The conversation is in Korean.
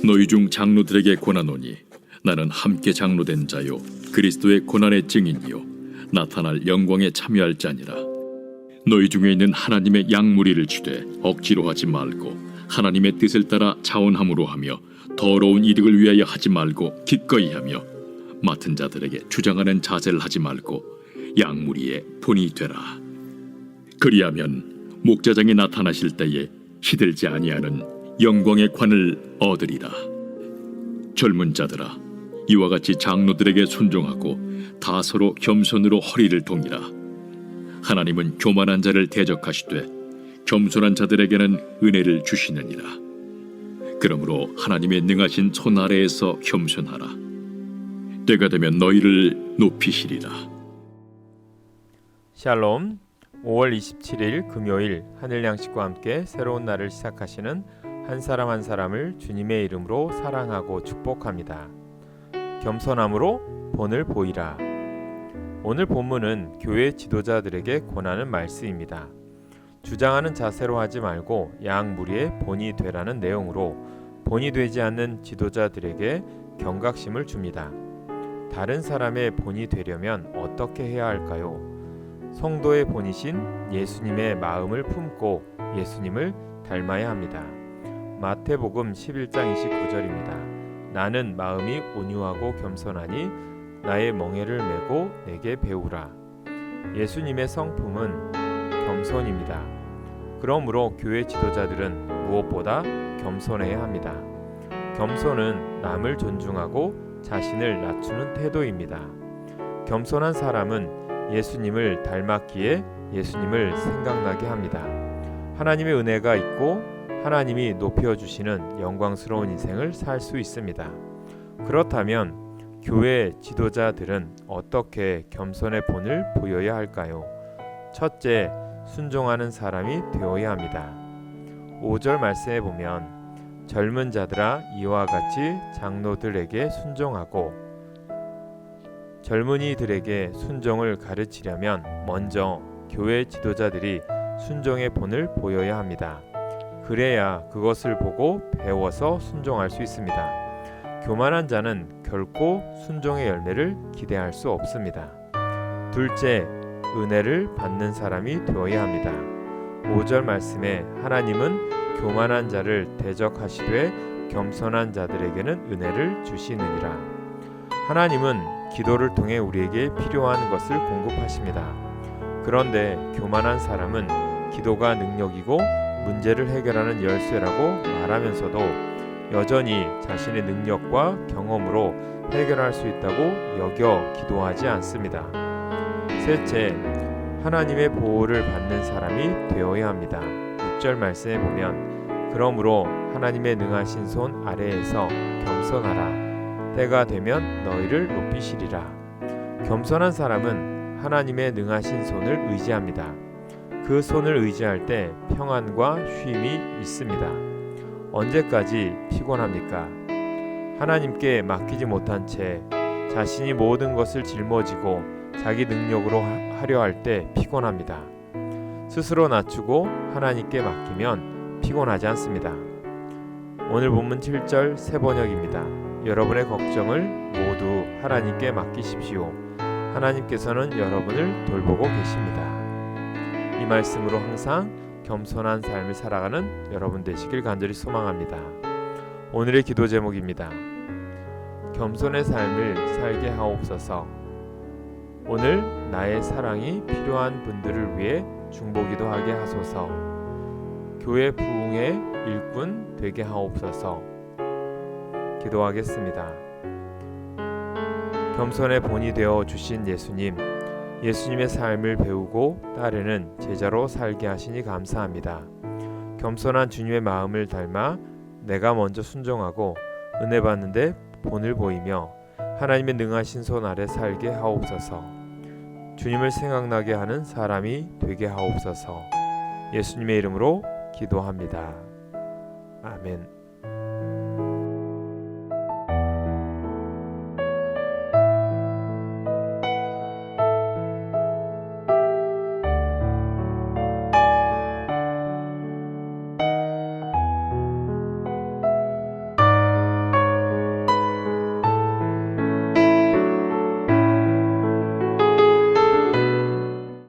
너희 중 장로들에게 권하노니 나는 함께 장로된 자요 그리스도의 고난의 증인이요 나타날 영광에 참여할 자니라. 너희 중에 있는 하나님의 양무리를 주되 억지로 하지 말고 하나님의 뜻을 따라 자원함으로 하며 더러운 이득을 위하여 하지 말고 기꺼이 하며 맡은 자들에게 주장하는 자세를 하지 말고 양무리의 본이 되라. 그리하면 목자장이 나타나실 때에 시들지 아니하는 영광의 관을 얻으리라. 젊은 자들아, 이와 같이 장로들에게 순종하고 다 서로 겸손으로 허리를 동이라. 하나님은 교만한 자를 대적하시되 겸손한 자들에게는 은혜를 주시느니라. 그러므로 하나님의 능하신 손 아래에서 겸손하라. 때가 되면 너희를 높이시리라. 샬롬. 5월 27일 금요일 하늘 양식과 함께 새로운 날을 시작하시는 한 사람 한 사람을 주님의 이름으로 사랑하고 축복합니다. 겸손함으로 본을 보이라. 오늘 본문은 교회 지도자들에게 권하는 말씀입니다. 주장하는 자세로 하지 말고 양무리의 본이 되라는 내용으로 본이 되지 않는 지도자들에게 경각심을 줍니다. 다른 사람의 본이 되려면 어떻게 해야 할까요? 성도의 본이신 예수님의 마음을 품고 예수님을 닮아야 합니다. 마태복음 11장 29절입니다. 나는 마음이 온유하고 겸손하니 나의 멍에를 메고 내게 배우라. 예수님의 성품은 겸손입니다. 그러므로 교회 지도자들은 무엇보다 겸손해야 합니다. 겸손은 남을 존중하고 자신을 낮추는 태도입니다. 겸손한 사람은 예수님을 닮았기에 예수님을 생각나게 합니다. 하나님의 은혜가 있고 하나님이 높여주시는 영광스러운 인생을 살 수 있습니다. 그렇다면 교회 지도자들은 어떻게 겸손의 본을 보여야 할까요? 첫째, 순종하는 사람이 되어야 합니다. 5절 말씀에 보면 젊은 자들아 이와 같이 장로들에게 순종하고 젊은이들에게 순종을 가르치려면 먼저 교회 지도자들이 순종의 본을 보여야 합니다. 그래야 그것을 보고 배워서 순종할 수 있습니다. 교만한 자는 결코 순종의 열매를 기대할 수 없습니다. 둘째, 은혜를 받는 사람이 되어야 합니다. 5절 말씀에 하나님은 교만한 자를 대적하시되 겸손한 자들에게는 은혜를 주시느니라. 하나님은 기도를 통해 우리에게 필요한 것을 공급하십니다. 그런데 교만한 사람은 기도가 능력이고 문제를 해결하는 열쇠라고 말하면서도 여전히 자신의 능력과 경험으로 해결할 수 있다고 여겨 기도하지 않습니다. 셋째, 하나님의 보호를 받는 사람이 되어야 합니다. 6절 말씀에 보면 그러므로 하나님의 능하신 손 아래에서 겸손하라. 때가 되면 너희를 높이시리라. 겸손한 사람은 하나님의 능하신 손을 의지합니다. 그 손을 의지할 때 평안과 쉼이 있습니다. 언제까지 피곤합니까? 하나님께 맡기지 못한 채 자신이 모든 것을 짊어지고 자기 능력으로 하려 할 때 피곤합니다. 스스로 낮추고 하나님께 맡기면 피곤하지 않습니다. 오늘 본문 7절 새 번역입니다. 여러분의 걱정을 모두 하나님께 맡기십시오. 하나님께서는 여러분을 돌보고 계십니다. 이 말씀으로 항상 겸손한 삶을 살아가는 여러분 되시길 간절히 소망합니다. 오늘의 기도 제목입니다. 겸손의 삶을 살게 하옵소서. 오늘 나의 사랑이 필요한 분들을 위해 중보기도 하게 하소서. 교회 부흥의 일꾼 되게 하옵소서. 기도하겠습니다. 겸손의 본이 되어 주신 예수님, 예수님의 삶을 배우고 따르는 제자로 살게 하시니 감사합니다. 겸손한 주님의 마음을 닮아 내가 먼저 순종하고 은혜 받는데 본을 보이며 하나님의 능하신 손 아래 살게 하옵소서. 주님을 생각나게 하는 사람이 되게 하옵소서. 예수님의 이름으로 기도합니다. 아멘.